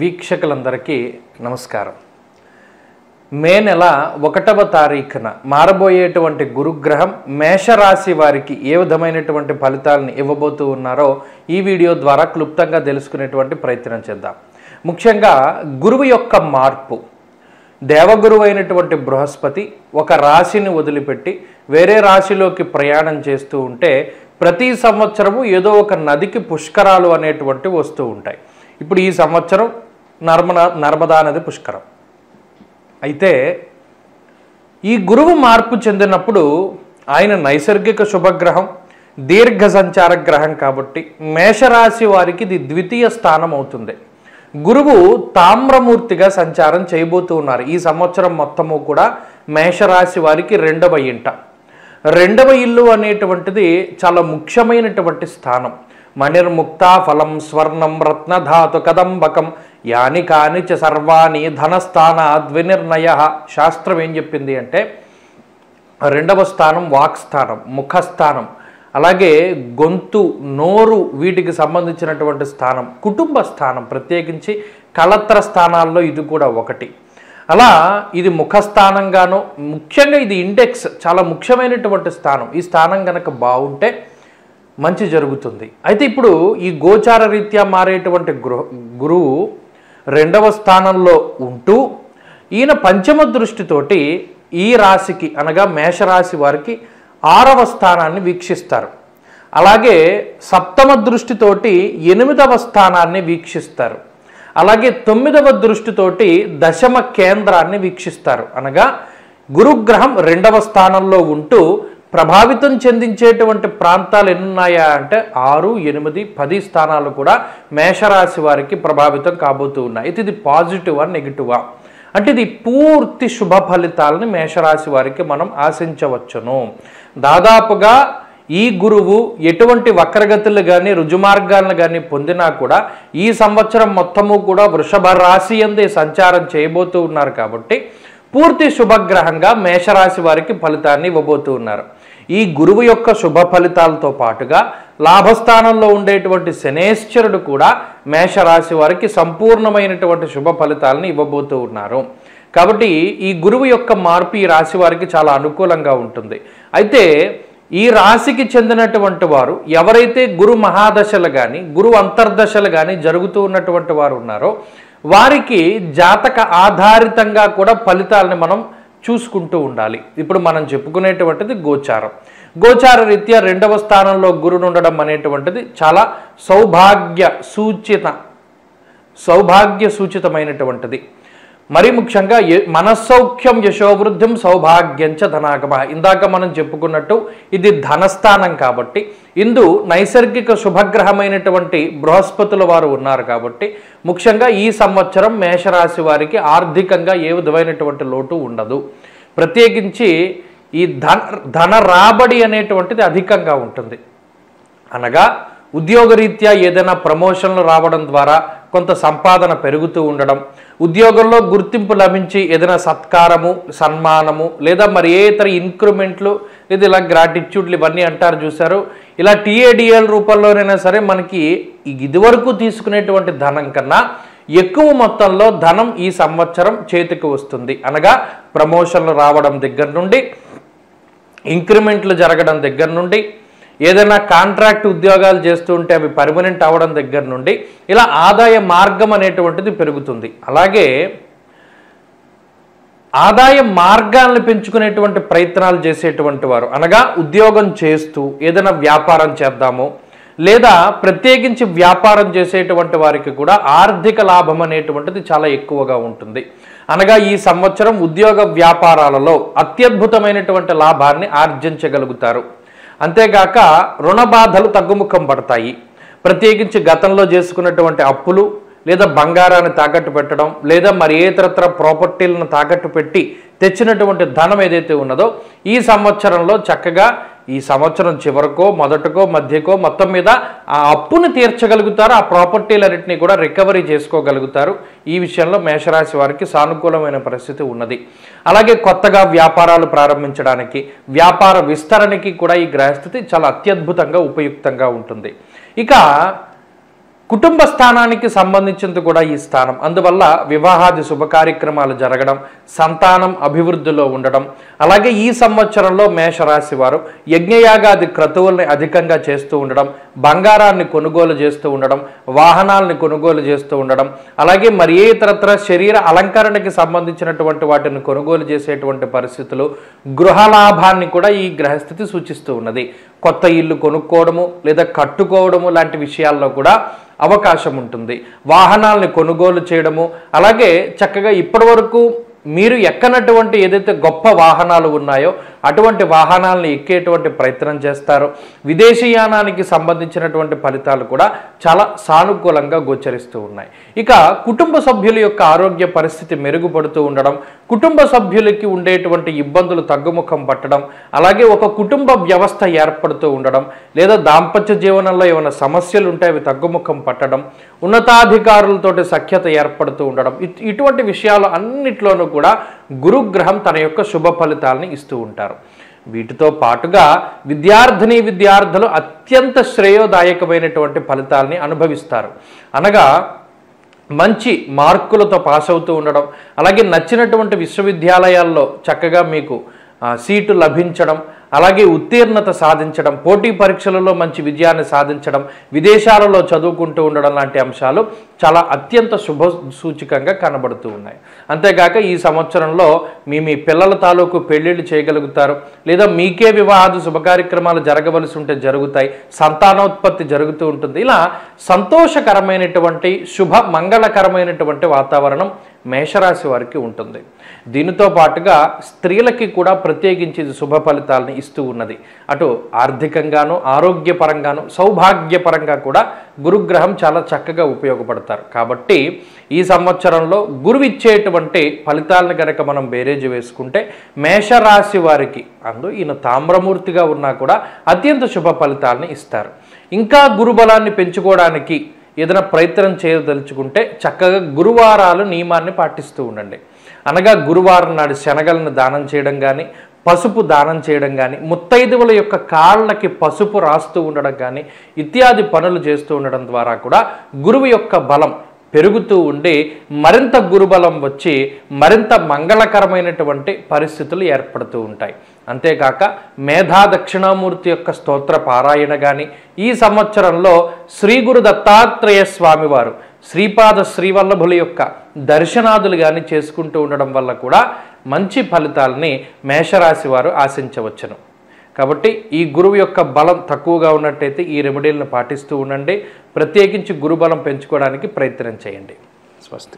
వీక్షకులందరికీ నమస్కారం. మే నెల 1వ తారీఖున మారబోయేటువంటి గురుగ్రహం మేషరాశి వారికి ఏ విధమైనటువంటి ఫలితాలను ఇవ్వబోతూ ఉన్నారో ఈ వీడియో ద్వారా క్లుప్తంగా తెలుసుకునేటువంటి ప్రయత్నం చేద్దాం. ముఖ్యంగా గురువు యొక్క మార్పు, దేవగురువు అయినటువంటి బృహస్పతి ఒక రాశిని వదిలిపెట్టి వేరే రాశిలోకి ప్రయాణం చేస్తూ ఉంటే ప్రతి సంవత్సరము ఏదో ఒక నదికి పుష్కరాలు అనేటువంటి వస్తూ ఉంటాయి. ఇప్పుడు ఈ సంవత్సరం నర్మదా నది పుష్కరం. అయితే ఈ గురువు మార్పు చెందినప్పుడు ఆయన నైసర్గిక శుభగ్రహం, దీర్ఘ సంచార గ్రహం కాబట్టి మేషరాశి వారికి ఇది ద్వితీయ స్థానం అవుతుంది. గురువు తామ్రమూర్తిగా సంచారం చేయబోతూ ఉన్నారు. ఈ సంవత్సరం మొత్తము కూడా మేషరాశి వారికి రెండవ ఇంట. రెండవ ఇల్లు అనేటువంటిది చాలా ముఖ్యమైనటువంటి స్థానం. మణిర్ముక్తా ఫలం స్వర్ణం రత్నధాతు కదంబకం యాని కాని చ సర్వాణి ధనస్థానాద్ వినిర్ణయ. శాస్త్రం ఏం చెప్పింది అంటే రెండవ స్థానం వాక్స్థానం, ముఖస్థానం, అలాగే గొంతు, నోరు, వీటికి సంబంధించినటువంటి స్థానం, కుటుంబ స్థానం, ప్రత్యేకించి కళత్ర స్థానాల్లో ఇది కూడా ఒకటి. అలా ఇది ముఖస్థానంగాను, ముఖ్యంగా ఇది ఇండెక్స్, చాలా ముఖ్యమైనటువంటి స్థానం. ఈ స్థానం కనుక బాగుంటే మంచి జరుగుతుంది. అయితే ఇప్పుడు ఈ గోచార రీత్యా మారేటువంటి గురువు రెండవ స్థానంలో ఉంటూ ఈయన పంచమ దృష్టితోటి ఈ రాశికి అనగా మేషరాశి వారికి 6వ స్థానాన్ని వీక్షిస్తారు. అలాగే సప్తమ దృష్టితోటి 8వ స్థానాన్ని వీక్షిస్తారు. అలాగే 9వ దృష్టితోటి దశమ కేంద్రాన్ని వీక్షిస్తారు. అనగా గురుగ్రహం 2వ స్థానంలో ఉంటూ ప్రభావితం చెందించేటువంటి ప్రాంతాలు ఎన్నున్నాయా అంటే 6, 8, 10 స్థానాలు కూడా మేషరాశి వారికి ప్రభావితం కాబోతూ ఉన్నాయి. ఇది పాజిటివా నెగిటివా అంటే ఇది పూర్తి శుభ ఫలితాలని మేషరాశి వారికి మనం ఆశించవచ్చును. దాదాపుగా ఈ గురువు ఎటువంటి వక్రగతులు కానీ రుజుమార్గాలను కానీ పొందినా కూడా ఈ సంవత్సరం మొత్తము కూడా వృషభ రాశి యందే సంచారం చేయబోతూ ఉన్నారు కాబట్టి పూర్తి శుభగ్రహంగా మేషరాశి వారికి ఫలితాన్ని ఇవ్వబోతూ ఉన్నారు. ఈ గురువు యొక్క శుభ ఫలితాలతో పాటుగా లాభస్థానంలో ఉండేటువంటి శనేశ్వరుడు కూడా మేషరాశి వారికి సంపూర్ణమైనటువంటి శుభ ఫలితాలను ఇవ్వబోతూ ఉన్నారు. కాబట్టి ఈ గురువు యొక్క మార్పు ఈ రాశి వారికి చాలా అనుకూలంగా ఉంటుంది. అయితే ఈ రాశికి చెందినటువంటి వారు ఎవరైతే గురు మహాదశలు కానీ గురు అంతర్దశలు కానీ జరుగుతూ ఉన్నటువంటి వారు ఉన్నారో వారికి జాతక ఆధారితంగా కూడా ఫలితాలని మనం చూసుకుంటూ ఉండాలి. ఇప్పుడు మనం చెప్పుకునేటువంటిది గోచారం. గోచార రీత్యా 2వ స్థానంలో గురుడు ఉండడం అనేటువంటిది చాలా సౌభాగ్య సూచితమైనటువంటిది. మరి ముఖ్యంగా మనస్సౌఖ్యం యశోవృద్ధిం సౌభాగ్యంచ ధనాగమ. ఇందాక మనం చెప్పుకున్నట్టు ఇది ధనస్థానం కాబట్టి ఇందు నైసర్గిక శుభగ్రహమైనటువంటి బృహస్పతుల వారు ఉన్నారు కాబట్టి ముఖ్యంగా ఈ సంవత్సరం మేషరాశి వారికి ఆర్థికంగా ఏ విధమైనటువంటి లోటు ఉండదు. ప్రత్యేకించి ఈ ధన రాబడి అనేటువంటిది అధికంగా ఉంటుంది. అనగా ఉద్యోగరీత్యా ఏదైనా ప్రమోషన్లు రావడం ద్వారా కొంత సంపాదన పెరుగుతూ ఉండడం, ఉద్యోగంలో గుర్తింపు లభించి ఏదైనా సత్కారము, సన్మానము, లేదా మరి ఏ ఇతర ఇంక్రిమెంట్లు, లేదా ఇలా గ్రాటిట్యూడ్లు ఇవన్నీ అంటారు చూసారు, ఇలా టీఏడిఎల్ రూపంలోనైనా సరే మనకి ఇదివరకు తీసుకునేటువంటి ధనం కన్నా ఎక్కువ మొత్తంలో ధనం ఈ సంవత్సరం చేతికి వస్తుంది. అనగా ప్రమోషన్లు రావడం దగ్గర నుండి, ఇంక్రిమెంట్లు జరగడం దగ్గర నుండి, ఏదైనా కాంట్రాక్ట్ ఉద్యోగాలు చేస్తూ ఉంటే అవి పర్మనెంట్ అవ్వడం దగ్గర నుండి ఇలా ఆదాయ మార్గం అనేటువంటిది పెరుగుతుంది. అలాగే ఆదాయ మార్గాలను పెంచుకునేటువంటి ప్రయత్నాలు చేసేటువంటి వారు, అనగా ఉద్యోగం చేస్తూ ఏదైనా వ్యాపారం చేద్దాము, లేదా ప్రత్యేకించి వ్యాపారం చేసేటువంటి వారికి కూడా ఆర్థిక లాభం అనేటువంటిది చాలా ఎక్కువగా ఉంటుంది. అనగా ఈ సంవత్సరం ఉద్యోగ వ్యాపారాలలో అత్యద్భుతమైనటువంటి లాభాన్ని ఆర్జించగలుగుతారు. అంతేగాక రుణ బాధలు తగ్గుముఖం పడతాయి. ప్రత్యేకించి గతంలో చేసుకున్నటువంటి అప్పులు, లేదా బంగారాన్ని తాకట్టు పెట్టడం, లేదా మరి ఏ ఇతరత్ర ప్రాపర్టీలను తాకట్టు పెట్టి తెచ్చినటువంటి ధనం ఏదైతే ఉన్నదో ఈ సంవత్సరంలో చక్కగా ఈ సంవత్సరం చివరికో మొదటికో మధ్యకో మొత్తం మీద ఆ అప్పును తీర్చగలుగుతారు. ఆ ప్రాపర్టీలన్నింటినీ కూడా రికవరీ చేసుకోగలుగుతారు. ఈ విషయంలో మేషరాశి వారికి సానుకూలమైన పరిస్థితి ఉన్నది. అలాగే కొత్తగా వ్యాపారాలు ప్రారంభించడానికి, వ్యాపార విస్తరణకి కూడా ఈ గ్రహస్థితి చాలా అత్యద్భుతంగా ఉపయుక్తంగా ఉంటుంది. ఇక కుటుంబ స్థానానికి సంబంధించింది కూడా ఈ స్థానం. అందువల్ల వివాహాది శుభ కార్యక్రమాలు జరగడం, సంతానం అభివృద్ధిలో ఉండడం, అలాగే ఈ సంవత్సరంలో మేషరాశి వారు యజ్ఞయాగాది క్రతువుల్ని అధికంగా చేస్తూ ఉండడం, బంగారాన్ని కొనుగోలు చేస్తూ ఉండడం, వాహనాలని కొనుగోలు చేస్తూ ఉండడం, అలాగే మరి ఏ ఇతరత్ర శరీర అలంకరణకి సంబంధించినటువంటి వాటిని కొనుగోలు చేసేటువంటి పరిస్థితులు, గృహలాభాన్ని కూడా ఈ గ్రహస్థితి సూచిస్తూ ఉన్నది. కొత్త ఇల్లు కొనుక్కోవడము లేదా కట్టుకోవడము లాంటి విషయాల్లో కూడా అవకాశం ఉంటుంది. వాహనాలని కొనుగోలు చేయడము, అలాగే చక్కగా ఇప్పటివరకు మీరు ఎక్కనటువంటి ఏదైతే గొప్ప వాహనాలు ఉన్నాయో అటువంటి వాహనాలను ఎక్కేటువంటి ప్రయత్నం చేస్తారు. విదేశీయానానికి సంబంధించినటువంటి ఫలితాలు కూడా చాలా సానుకూలంగా గోచరిస్తూ ఉన్నాయి. ఇక కుటుంబ సభ్యుల యొక్క ఆరోగ్య పరిస్థితి మెరుగుపడుతూ ఉండడం, కుటుంబ సభ్యులకి ఉండేటువంటి ఇబ్బందులు తగ్గుముఖం పట్టడం, అలాగే ఒక కుటుంబ వ్యవస్థ ఏర్పడుతూ ఉండడం, లేదా దాంపత్య జీవనంలో ఏమైనా సమస్యలు ఉంటే అవి తగ్గుముఖం పట్టడం, ఉన్నతాధికారులతోటి సఖ్యత ఏర్పడుతూ ఉండడం, ఇటువంటి విషయాలు అన్నిట్లోనూ కూడా గురుగ్రహం తన యొక్క శుభ ఫలితాలని ఇస్తూ ఉంటారు. వీటితో పాటుగా విద్యార్థులు అత్యంత శ్రేయోదాయకమైనటువంటి ఫలితాలని అనుభవిస్తారు. అనగా మంచి మార్కులతో పాస్ అవుతూ ఉండడం, అలాగే నచ్చినటువంటి విశ్వవిద్యాలయాల్లో చక్కగా మీకు సీటు లభించడం, అలాగే ఉత్తీర్ణత సాధించడం, పోటీ పరీక్షలలో మంచి విజయాన్ని సాధించడం, విదేశాలలో చదువుకుంటూ ఉండడం లాంటి అంశాలు చాలా అత్యంత శుభ సూచకంగా కనబడుతూ ఉన్నాయి. అంతేగాక ఈ సంవత్సరంలో మీ పిల్లల తాలూకు పెళ్లిళ్ళు చేయగలుగుతారు, లేదా మీకే వివాహాది శుభకార్యక్రమాలు జరగవలసి ఉంటే జరుగుతాయి, సంతానోత్పత్తి జరుగుతూ ఉంటుంది. ఇలా సంతోషకరమైనటువంటి శుభ మంగళకరమైనటువంటి వాతావరణం మేషరాశి వారికి ఉంటుంది. దీనితో పాటుగా స్త్రీలకి కూడా ప్రత్యేకించి శుభ ఫలితాలను ఇస్తూ ఉన్నది. అటు ఆర్థికంగాను, ఆరోగ్యపరంగాను, సౌభాగ్యపరంగా కూడా గురుగ్రహం చాలా చక్కగా ఉపయోగపడతారు. కాబట్టి ఈ సంవత్సరంలో గురువు ఇచ్చేటువంటి ఫలితాలను కనుక మనం బేరేజ్ వేసుకుంటే మేషరాశి వారికి ఈయన తామ్రమూర్తిగా ఉన్నా కూడా అత్యంత శుభ ఫలితాలను ఇస్తారు. ఇంకా గురుబలాన్ని పెంచుకోవడానికి ఏదైనా ప్రయత్నం చేయదలుచుకుంటే చక్కగా గురువారాలు నియమాన్ని పాటిస్తూ ఉండండి. అనగా గురువారం నాడు శనగలను దానం చేయడం కానీ, పసుపు దానం చేయడం కానీ, ముత్తైదువుల యొక్క కాళ్ళకి పసుపు రాస్తూ ఉండడం కానీ ఇత్యాది పనులు చేస్తూ ఉండడం ద్వారా కూడా గురువు యొక్క బలం పెరుగుతూ ఉండి మరింత గురుబలం వచ్చి మరింత మంగళకరమైనటువంటి పరిస్థితులు ఏర్పడుతూ ఉంటాయి. అంతేకాక మేధా దక్షిణామూర్తి యొక్క స్తోత్ర పారాయణ కానీ, ఈ సంవత్సరంలో శ్రీ గురు దత్తాత్రేయ స్వామి వారు శ్రీపాద శ్రీవల్లభుల యొక్క దర్శనాదులు కానీ చేసుకుంటూ ఉండడం వల్ల కూడా మంచి ఫలితాలని మేషరాశి వారు ఆశించవచ్చును. కాబట్టి ఈ గురువు యొక్క బలం తక్కువగా ఉన్నట్టయితే ఈ రెమెడీలను పాటిస్తూ ఉండండి. ప్రత్యేకించి గురుబలం పెంచుకోవడానికి ప్రయత్నం చేయండి. స్వస్తి.